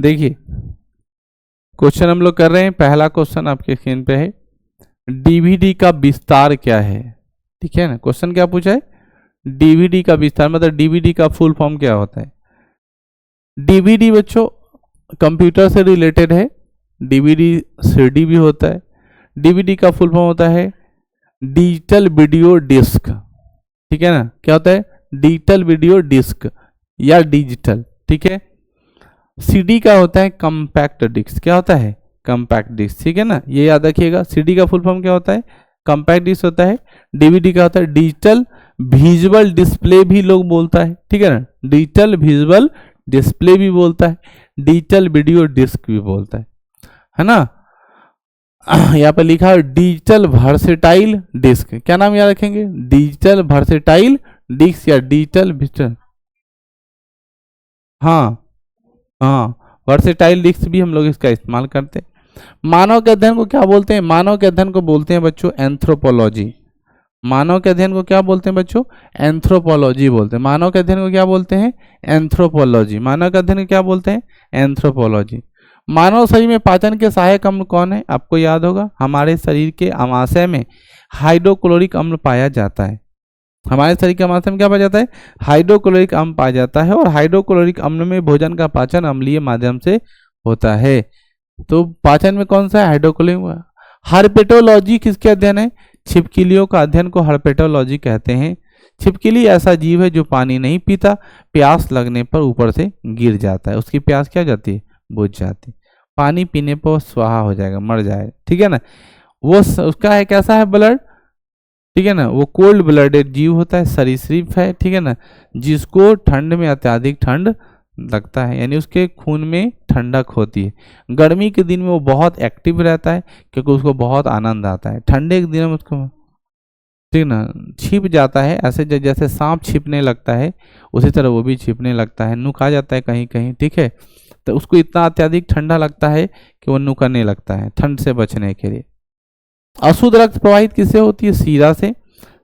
देखिए क्वेश्चन हम लोग कर रहे हैं, पहला क्वेश्चन आपके स्क्रीन पे है, डीवीडी का विस्तार क्या है। ठीक है ना, क्वेश्चन क्या पूछा है, डीवीडी का विस्तार, मतलब डीवीडी का फुल फॉर्म क्या होता है। डीवीडी बच्चों कंप्यूटर से रिलेटेड है, डीवीडी सीडी भी होता है। डीवीडी का फुल फॉर्म होता है डिजिटल वीडियो डिस्क। ठीक है ना, क्या होता है, डिजिटल वीडियो डिस्क या डिजिटल। ठीक है, सीडी का होता है कम्पैक्ट डिस्क। क्या होता है, कम्पैक्ट डिस्क। ठीक है ना, ये याद रखिएगा, सीडी का फुल फॉर्म क्या होता है, कम्पैक्ट डिस्क होता है। डीवीडी का होता है डिजिटल विजुअल डिस्प्ले भी लोग बोलता है। ठीक है ना, डिजिटल विजुअल डिस्प्ले भी बोलता है, डिजिटल वीडियो डिस्क भी बोलता है ना। यहाँ पर लिखा है डिजिटल वर्सेटाइल डिस्क। क्या नाम याद रखेंगे, डिजिटल वर्सेटाइल डिस्क या डिजिटल विजुअल, हाँ वर्सेटाइल डिस्क भी हम लोग इसका इस्तेमाल करते हैं। मानव के अध्ययन को क्या बोलते हैं, मानव के अध्ययन को बोलते हैं बच्चों एंथ्रोपोलॉजी। मानव के अध्ययन को क्या बोलते हैं बच्चों, एंथ्रोपोलॉजी बोलते हैं। मानव के अध्ययन को क्या बोलते हैं, एंथ्रोपोलॉजी। मानव के अध्ययन को क्या बोलते हैं, एंथ्रोपोलॉजी। मानव शरीर में पाचन के सहायक अम्ल कौन है, आपको याद होगा, हमारे शरीर के अमाशय में हाइड्रोक्लोरिक अम्ल पाया जाता है। हमारे शरीर के अमाशय में क्या पाया जाता है, हाइड्रोक्लोरिक अम्ल पाया जाता है। और हाइड्रोक्लोरिक अम्ल में भोजन का पाचन अम्लीय माध्यम से होता है। तो पाचन में कौन सा है, हाइड्रोक्लोरिक। हर्पेटोलॉजी किसके अध्ययन है, छिपकलियों का अध्ययन को हर्पेटोलॉजी कहते हैं। छिपकली ऐसा जीव है जो पानी नहीं पीता, प्यास लगने पर ऊपर से गिर जाता है, उसकी प्यास क्या हो जाती है, बुझ जाती है। पानी पीने पर स्वाहा हो जाएगा, मर जाएगा। ठीक है ना, वो उसका है कैसा है ब्लड, ठीक है ना, वो कोल्ड ब्लडेड जीव होता है, सरीसृप है। ठीक है ना, जिसको ठंड में अत्यधिक ठंड लगता है, यानी उसके खून में ठंडक होती है। गर्मी के दिन में वो बहुत एक्टिव रहता है क्योंकि उसको बहुत आनंद आता है। ठंडे के दिन में उसको, ठीक ना, छिप जाता है, ऐसे जैसे सांप छिपने लगता है उसी तरह वो भी छिपने लगता है, नुका जाता है कहीं कहीं। ठीक है, तो उसको इतना अत्यधिक ठंडा लगता है कि वो नुकने लगता है ठंड से बचने के लिए। अशुद्ध रक्त प्रवाहित किससे होती है, सीरा से।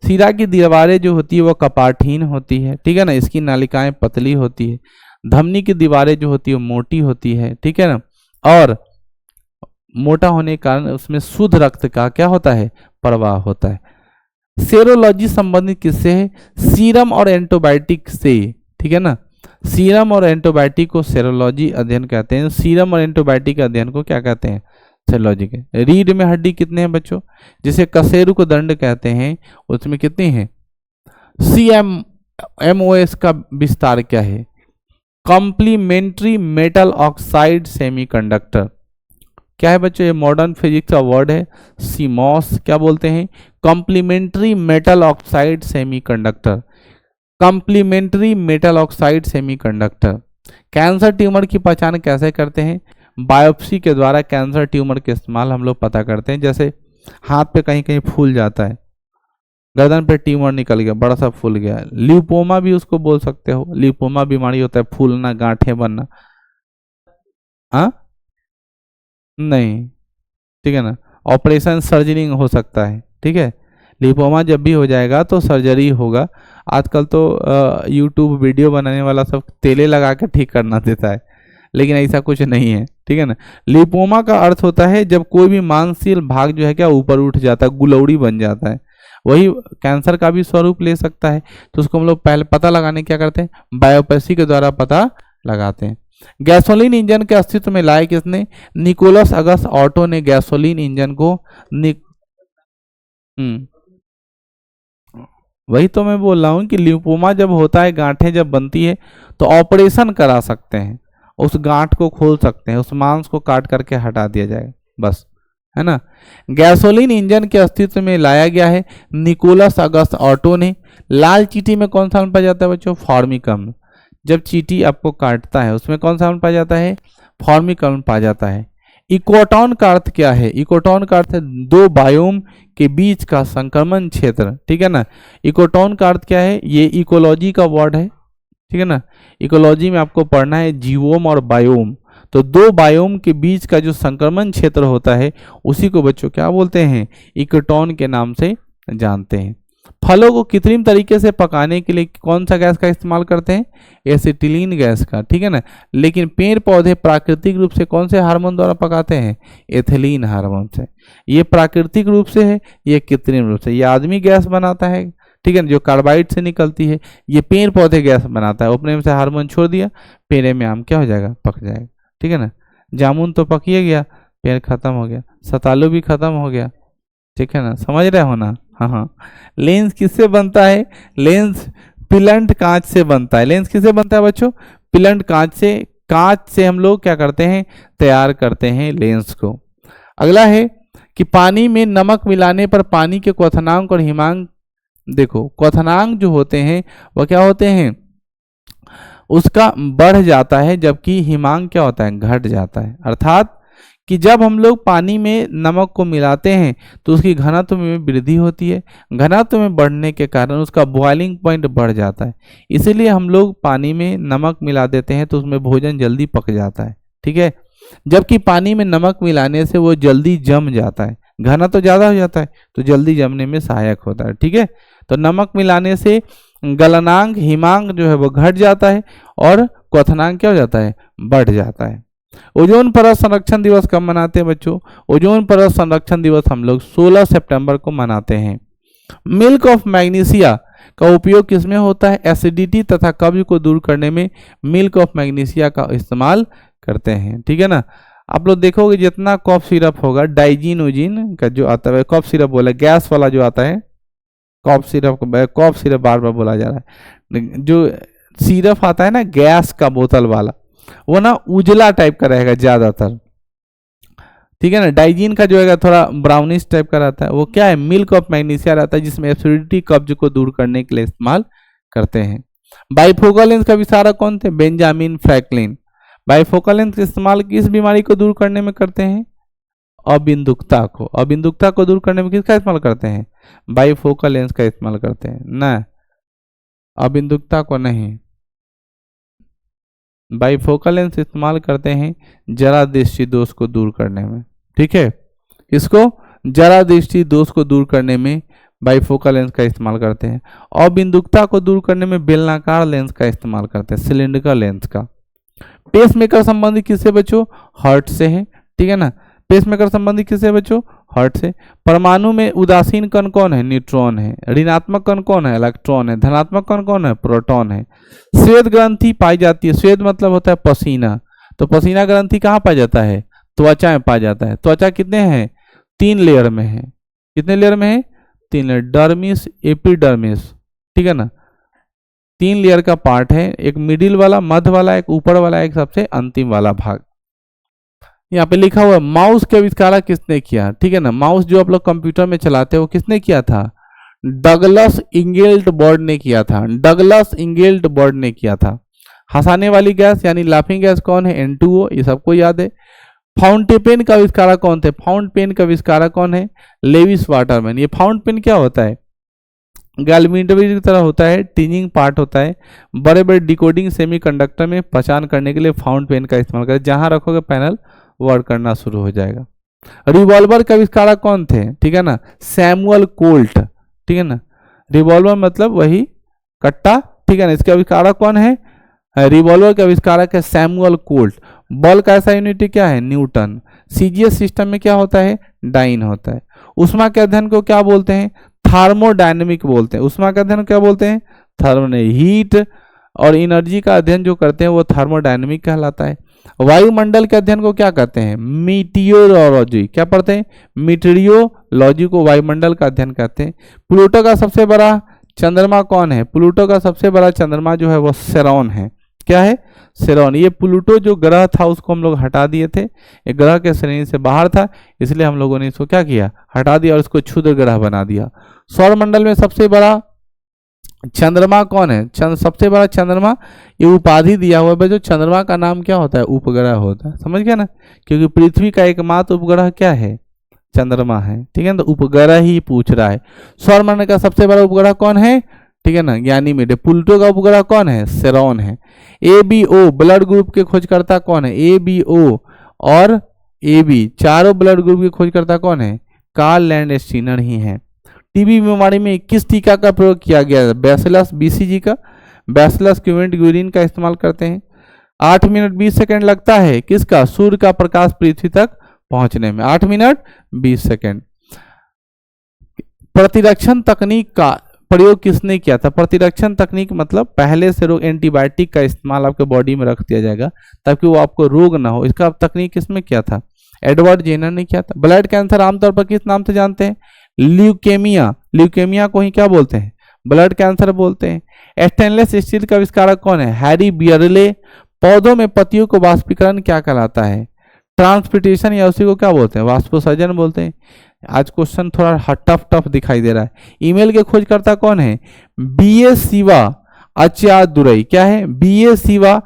सीरा की दीवारें जो होती है वो कपाटहीन होती है। ठीक है ना, इसकी नालिकाएं पतली होती है। धमनी की दीवारें जो होती है वो मोटी होती है। ठीक है ना, और मोटा होने के कारण उसमें शुद्ध रक्त का क्या होता है, प्रवाह होता है। सेरोलॉजी संबंधित किससे है, सीरम और एंटीबायोटिक से। ठीक है ना, सीरम और एंटीबायोटिक को सेरोलॉजी अध्ययन कहते हैं। सीरम और एंटीबायोटिक अध्ययन को क्या कहते हैं, सेरोलॉजी के। रीढ़ में हड्डी कितने हैं बच्चों, जिसे कशेरुक दंड कहते हैं, उसमें कितनी है। CMOS का विस्तार क्या है, कॉम्प्लीमेंट्री मेटल ऑक्साइड सेमीकंडक्टर। क्या है बच्चों, ये मॉडर्न फिजिक्स का वर्ड है। CMOS क्या बोलते हैं, complementary metal oxide semiconductor. Complementary metal oxide semiconductor. Cancer tumour की पहचान कैसे करते हैं, बायोप्सी के द्वारा कैंसर ट्यूमर के इस्तेमाल हम लोग पता करते हैं। जैसे हाथ पे कहीं कहीं फूल जाता है, गर्दन पे ट्यूमर निकल गया, बड़ा सा फूल गया, ल्यूपोमा भी उसको बोल सकते हो। ल्यूपोमा बीमारी होता है फूलना, गांठें बनना। हाँ नहीं, ठीक है ना, ऑपरेशन सर्जरी हो सकता है। ठीक है, लिपोमा जब भी हो जाएगा तो सर्जरी होगा। आजकल तो यूट्यूब वीडियो बनाने वाला सब तेले लगा के ठीक करना देता है, लेकिन ऐसा कुछ नहीं है। ठीक है ना, लिपोमा का अर्थ होता है जब कोई भी मांसपेशी भाग जो है क्या ऊपर उठ जाता है, गुलौड़ी बन जाता है। वही कैंसर का भी स्वरूप ले सकता है। तो उसको हम लोग पहले पता लगाने क्या करते हैं, बायोप्सी के द्वारा पता लगाते हैं। गैसोलीन इंजन के अस्तित्व में लाए किसने, निकोलस अगस्त ऑटो ने गैसोलीन इंजन को वही तो मैं बोल रहा हूँ कि लिपोमा जब होता है, गांठें जब बनती है तो ऑपरेशन करा सकते हैं, उस गांठ को खोल सकते हैं, उस मांस को काट करके हटा दिया जाएगा, बस, है ना। गैसोलीन इंजन के अस्तित्व में लाया गया है निकोलस अगस्त ऑटो ने। लाल चींटी में कौन सा अम्ल पाया जाता है बच्चों, फॉर्मिक अम्ल। जब चींटी आपको काटता है उसमें कौन सा अम्ल पाया जाता है, फॉर्मिक अम्ल पाया जाता है। इकोटॉन का अर्थ क्या है, इकोटॉन का अर्थ है दो बायोम के बीच का संक्रमण क्षेत्र। ठीक है ना, इकोटॉन का अर्थ क्या है, ये इकोलॉजी का वर्ड है। ठीक है ना, इकोलॉजी में आपको पढ़ना है जीवोम और बायोम। तो दो बायोम के बीच का जो संक्रमण क्षेत्र होता है उसी को बच्चों क्या बोलते हैं, इकोटॉन के नाम से जानते हैं। फलों को कृत्रिम तरीके से पकाने के लिए कौन सा गैस का इस्तेमाल करते हैं? एसिटिलीन गैस का, ठीक है ना। लेकिन पेड़ पौधे प्राकृतिक रूप से कौन से हार्मोन द्वारा पकाते हैं? एथिलीन हार्मोन से। ये प्राकृतिक रूप से है, ये कृत्रिम रूप से। ये आदमी गैस बनाता है, ठीक है ना, जो कार्बाइड से निकलती है। ये पेड़ पौधे गैस बनाता है, अपने में से हार्मोन छोड़ दिया, पेड़ में आम क्या हो जाएगा? पक जाएगा, ठीक है ना। जामुन तो पक ही गया, पेड़ खत्म हो गया, सतालू भी खत्म हो गया, ठीक है ना, समझ रहे हो ना। हाँ हाँ। लेंस किससे बनता है? लेंस पिलंट कांच से बनता है। लेंस किससे बनता है बच्चों? पिलंट कांच से। कांच से हम लोग क्या करते हैं? तैयार करते हैं लेंस को। अगला है कि पानी में नमक मिलाने पर पानी के क्वथनांक और हिमांक, देखो क्वथनांक जो होते हैं वह क्या होते हैं? उसका बढ़ जाता है, जबकि हिमांक क्या होता है? घट जाता है। अर्थात कि जब हम लोग पानी में नमक को मिलाते हैं तो उसकी घनत्व में वृद्धि होती है। घनत्व में बढ़ने के कारण उसका बॉइलिंग पॉइंट बढ़ जाता है। इसीलिए हम लोग पानी में नमक मिला देते हैं तो उसमें भोजन जल्दी पक जाता है, ठीक है। जबकि पानी में नमक मिलाने से वो जल्दी जम जाता है, घनत्व ज़्यादा हो जाता है तो जल्दी जमने में सहायक होता है, ठीक है। तो नमक मिलाने से गलनांक, हिमांक जो है वो घट जाता है और क्वथनांक क्या हो जाता है? बढ़ जाता है। ओजोन परत संरक्षण दिवस कब मनाते हैं बच्चों? ओजोन परत संरक्षण दिवस हम लोग 16 सितंबर को मनाते हैं। मिल्क ऑफ मैग्नीशिया का उपयोग किसमें होता है? एसिडिटी तथा कब्ज को दूर करने में मिल्क ऑफ मैग्नीशिया का इस्तेमाल करते हैं, ठीक है ना। आप लोग देखोगे जितना कॉफ सिरप होगा, डाइजीन ओजिन का जो आता है, कॉफ सिरप बोला, गैस वाला जो आता है कॉफ सिरप, कॉफ सिरप बार बार बोला जा रहा है, जो सिरप आता है ना गैस का बोतल वाला, वो ना उजला टाइप का रहेगा ज्यादातर, ठीक है ना। डाइजीन का जो है थोड़ा ब्राउनिश टाइप का रहता है, वो क्या है? मिल्क ऑफ मैग्नीशिया रहता है, जिसमें एसिडिटी कब्ज को दूर करने के लिए इस्तेमाल करते हैं। बाइफोकल लेंस का आविष्कारक कौन थे? Benjamin Franklin. बाइफोकल लेंस का इस्तेमाल किस बीमारी को दूर करने में करते हैं? अबिंदुकता को। अबिंदुकता को दूर करने में किसका इस्तेमाल करते हैं? बाइफोकल लेंस का इस्तेमाल करते हैं ना, अबिंदुकता को नहीं। बाइफोकल लेंस इस्तेमाल करते हैं जरा दृष्टि दोष को दूर करने में, ठीक है। इसको जरा दृष्टि दोष को दूर करने में बाइफोकल लेंस का इस्तेमाल करते हैं। अबिंदुकता को दूर करने में बेलनाकार लेंस का इस्तेमाल करते हैं, सिलिंड्रिकल लेंस का। पेसमेकर संबंधी किससे बच्चों? हार्ट से है, ठीक है ना। पेसमेकर संबंधी किससे बच्चों? हार्ट से। परमाणु में उदासीन कण कौन है? न्यूट्रॉन है। ऋणात्मक कण कौन है? इलेक्ट्रॉन है। धनात्मक कण कौन है? प्रोटॉन है। श्वेत ग्रंथि पाई जाती है, श्वेत मतलब होता है पसीना, तो पसीना ग्रंथि कहाँ पाया जाता है? त्वचा में पाया जाता है। त्वचा कितने हैं? 3 लेयर में है। कितने लेयर में है? 3 लेयर, डर्मिस, एपिडर्मिस, ठीक है ना। 3 लेयर का पार्ट है, एक मिडिल वाला, मध्य वाला, एक ऊपर वाला, एक सबसे अंतिम वाला भाग। यहाँ पे लिखा हुआ है माउस के आविष्कार किसने किया, ठीक है ना। माउस जो आप लोग कंप्यूटर में चलाते हो किसने किया था? डगलस इंगेल्ट बर्ड ने किया था। डगलस इंगेल्ट बर्ड ने किया था। हंसाने वाली गैस यानी लाफिंग गैस कौन है? N2O, ये सबको याद है। फाउंटेन पेन का आविष्कारक कौन थे? फाउंटेन पेन का आविष्कारक कौन है? Lewis Waterman. ये फाउंटेन पेन क्या होता है? गैल्वेनोमीटर की तरह होता है, टीजिंग पार्ट होता है। बड़े बड़े डिकोडिंग सेमीकंडक्टर में पहचान करने के लिए फाउंटेन पेन का इस्तेमाल करें। जहां रखोगे पैनल वर्क करना शुरू हो जाएगा। रिवॉल्वर का आविष्कारक कौन थे? ठीक है ना, सैमुअल कोल्ट, ठीक है ना। रिवॉल्वर मतलब वही कट्टा, ठीक है ना। इसके आविष्कारक कौन है? रिवॉल्वर के आविष्कारक है सैमुअल कोल्ट। बल का ऐसा यूनिट क्या है? न्यूटन। सीजीएस सिस्टम में क्या होता है? डाइन होता है। ऊष्मा के अध्ययन को क्या बोलते हैं? थर्मोडायनेमिक बोलते हैं। ऊष्मा का अध्ययन क्या बोलते हैं? हीट और एनर्जी का अध्ययन जो करते हैं वो थर्मोडायनेमिक कहलाता है। वायुमंडल के अध्ययन को क्या कहते हैं? मीटियोरोलॉजी। क्या पढ़ते हैं? मीटियोलॉजी को वायुमंडल का अध्ययन कहते हैं। प्लूटो का सबसे बड़ा चंद्रमा कौन है? प्लूटो का सबसे बड़ा चंद्रमा जो है वो सेरोन है। क्या है? सेरोन। ये प्लूटो जो ग्रह था उसको हम लोग हटा दिए थे, एक ग्रह के श्रेणी से बाहर था, इसलिए हम लोगों ने इसको क्या किया? हटा दिया और इसको क्षुद्र ग्रह बना दिया। सौरमंडल में सबसे बड़ा चंद्रमा कौन है? सबसे बड़ा चंद्रमा, ये उपाधि दिया हुआ है जो चंद्रमा का नाम क्या होता है? उपग्रह होता है। समझ गया ना, क्योंकि पृथ्वी का एकमात्र उपग्रह क्या है? चंद्रमा है, ठीक है ना। तो उपग्रह ही पूछ रहा है। सौरमंडल का सबसे बड़ा उपग्रह कौन है? ठीक है ना, गैनीमेड। प्लूटो का उपग्रह कौन है? सेरोन है। ABO ब्लड ग्रुप के खोजकर्ता कौन है? ABO और AB चारों ब्लड ग्रुप के खोजकर्ता कौन है? कार्ल लैंडस्टीनर ही हैं। टीबी बीमारी में किस टीका का प्रयोग किया गया है? बैसिलस बीसीजी का, बैसिलस क्यूवेंट का इस्तेमाल करते हैं। 8 मिनट 20 सेकंड लगता है किसका? सूर्य का प्रकाश पृथ्वी तक पहुंचने में 8 मिनट 20 सेकंड। प्रतिरक्षण तकनीक का प्रयोग किसने किया था? प्रतिरक्षण तकनीक मतलब पहले से रोग एंटीबायोटिक का इस्तेमाल आपके बॉडी में रख दिया जाएगा ताकि वो आपको रोग ना हो, इसका तकनीक किसमें किया था? एडवर्ड जेनर ने किया था। ब्लड कैंसर आमतौर पर किस नाम से जानते हैं? ल्यूकेमिया। ल्यूकेमिया को ही क्या बोलते हैं? ब्लड कैंसर बोलते हैं। स्टेनलेस स्टील का आविष्कारक कौन है? हैरी बियरले। पौधों में पत्तियों को वाष्पीकरण क्या कहलाता है? ट्रांसपिटेशन, या उसी को क्या बोलते हैं? वाष्पोसर्जन बोलते हैं। आज क्वेश्चन थोड़ा टफ दिखाई दे रहा है। ईमेल के खोजकर्ता कौन है? बीए सिवा अच्चादुरई। क्या है? बीए सिवा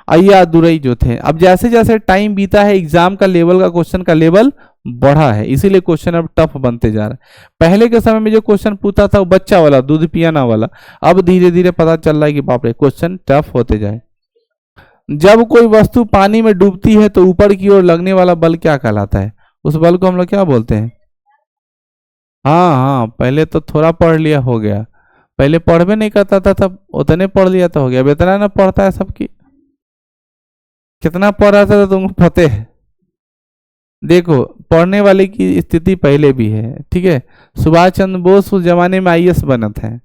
अय्यादुरई जो थे। अब जैसे जैसे टाइम बीता है एग्जाम का लेवल का क्वेश्चन का लेवल बढ़ा है, इसीलिए क्वेश्चन अब टफ बनते जा रहा है। पहले के समय में जो क्वेश्चन पूछता था वो बच्चा वाला, दूध पियाना वाला, अब धीरे धीरे पता चल रहा है कि बाप रे क्वेश्चन टफ होते जाए। जब कोई वस्तु पानी में डूबती है तो ऊपर की ओर लगने वाला बल क्या कहलाता है? उस बल को हम लोग क्या बोलते हैं? हाँ, पहले तो थोड़ा पढ़ लिया हो गया, पहले पढ़ भी नहीं करता था, तब उतने पढ़ लिया तो हो गया। इतना ना पढ़ता है सबकी, कितना पढ़ रहा था तुमको पता है। देखो पढ़ने वाले की स्थिति पहले भी है, ठीक है। सुभाष चंद्र बोस उस जमाने में आईएएस बना था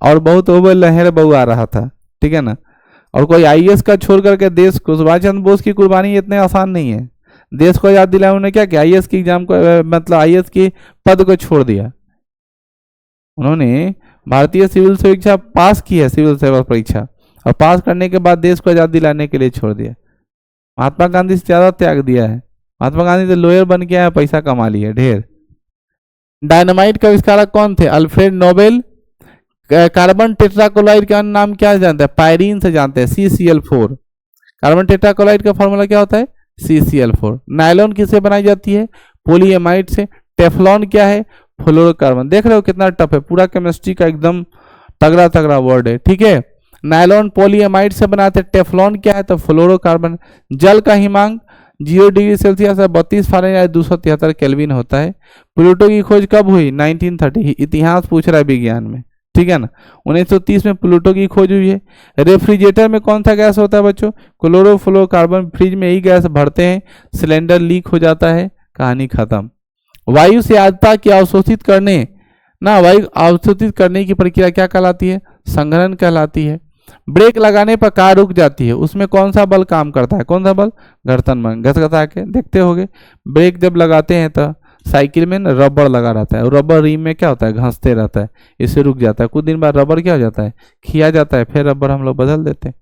और बहुत ओवर लहर बहु आ रहा था, ठीक है ना। और कोई आईएएस का छोड़ करके देश को, सुभाष चंद्र बोस की कुर्बानी इतने आसान नहीं है। देश को याद दिलाया उन्होंने क्या किया? आईएएस की एग्जाम को, मतलब आईएएस की पद को छोड़ दिया। उन्होंने भारतीय सिविल परीक्षा पास की है, सिविल सेवा परीक्षा, और पास करने के बाद देश को आजाद दिलाने के लिए छोड़ दिया। महात्मा गांधी से ज्यादा त्याग दिया है। महात्मा गांधी तो लॉयर बन के आया, पैसा कमा लिया ढेर। डायनामाइट का आविष्कारक कौन थे? Alfred Nobel. कार्बन टेट्राक्लोराइड का नाम क्या जानते हैं? पायरीन से जानते हैं, CCl4। कार्बन टेट्राक्लोराइड का फॉर्मूला क्या होता है? CCl4। नायलॉन किससे बनाई जाती है? पोलीएमाइड से। टेफ्लॉन क्या है? फ्लोरोकार्बन। देख रहे हो कितना टफ है, पूरा केमिस्ट्री का एकदम तगड़ा तगड़ा वर्ड है, ठीक है। नायलॉन पॉलीएमाइड से बनाते हैं। टेफ्लॉन क्या है? तो फ्लोरोकार्बन। जल का हिमांक 0 डिग्री सेल्सियस 32 फ़ारेनहाइट 273 केल्विन होता है। प्लूटो की खोज कब हुई? 1930। इतिहास पूछ रहा है विज्ञान में, ठीक है ना। 1930 में प्लूटो की खोज हुई है। रेफ्रिजरेटर में कौन सा गैस होता है बच्चों? क्लोरोफ्लोरोकार्बन। फ्रिज में ही गैस भरते हैं, सिलेंडर लीक हो जाता है, कहानी खत्म। वायु से आर्द्रता की अवशोषित करने ना, वायु अवशोषित करने की प्रक्रिया क्या कहलाती है? संघनन कहलाती है। ब्रेक लगाने पर कार रुक जाती है, उसमें कौन सा बल काम करता है? कौन सा बल? घर्षण बल। घसघसा के देखते होगे, ब्रेक जब लगाते हैं तो साइकिल में रबर लगा रहता है और रबर रिम में क्या होता है? घसते रहता है, इससे रुक जाता है। कुछ दिन बाद रबर क्या हो जाता है? खिया जाता है, फिर रबर हम लोग बदल देते हैं।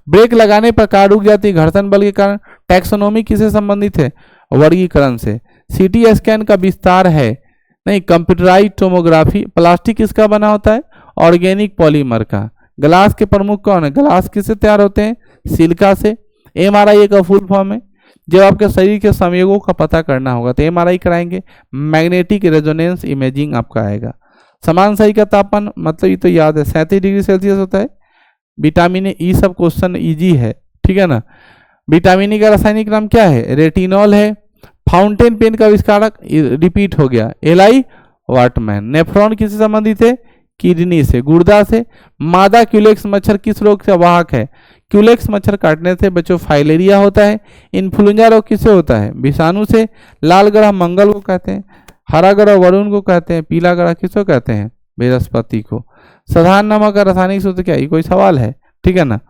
ब्रेक लगाने पर कार रुक जाती है घर्षण बल के कारण। टैक्सोनॉमी किससे संबंधित है? वर्गीकरण से। सीटी स्कैन का विस्तार है नहीं, कंप्यूटराइज्ड टोमोग्राफी। प्लास्टिक किसका बना होता है? ऑर्गेनिक पॉलीमर का। ग्लास के प्रमुख कौन है? ग्लास किससे तैयार होते हैं? सिलिका से। एमआरआई का फुल फॉर्म है। जब आपके शरीर के संयोगों का पता करना होगा तो एमआरआई कराएंगे। मैग्नेटिक रेजोनेंस इमेजिंग आपका आएगा। समान सही का तापमान, मतलब ये तो याद है, 37 डिग्री सेल्सियस होता है। विटामिन ई, सब क्वेश्चन इजी है, ठीक है ना। विटामिन ई का रासायनिक नाम क्या है? रेटिनॉल है। फाउंटेन पेन का आविष्कारक, रिपीट हो गया, एलाई वाटमैन। नेफ्रॉन किससे संबंधित है? किडनी से, गुर्दा से। मादा क्यूलेक्स मच्छर किस रोग से वाहक है? क्यूलेक्स मच्छर काटने से बच्चों फाइलेरिया होता है। इन्फ्लुएंजा रोग किससे होता है? विषाणु से। लाल ग्रह मंगल को कहते हैं, हरा ग्रह वरुण को कहते हैं, पीला ग्रह किसको कहते हैं? बृहस्पति को। साधारण नमक का रासायनिक सूत्र क्या है? कोई सवाल है, ठीक है ना।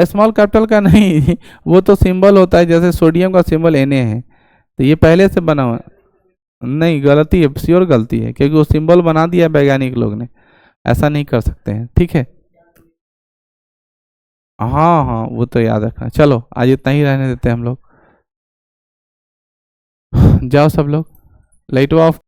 स्मॉल कैपिटल का नहीं वो तो सिंबल होता है, जैसे सोडियम का सिंबल Na है, तो ये पहले से बना हुआ नहीं, गलती है, श्योर गलती है, क्योंकि वो सिंबल बना दिया वैज्ञानिक लोग ने, ऐसा नहीं कर सकते हैं, ठीक है। हाँ, वो तो याद रखना। चलो आज इतना ही रहने देते हैं हम लोग। जाओ सब लोग, लाइट ऑफ।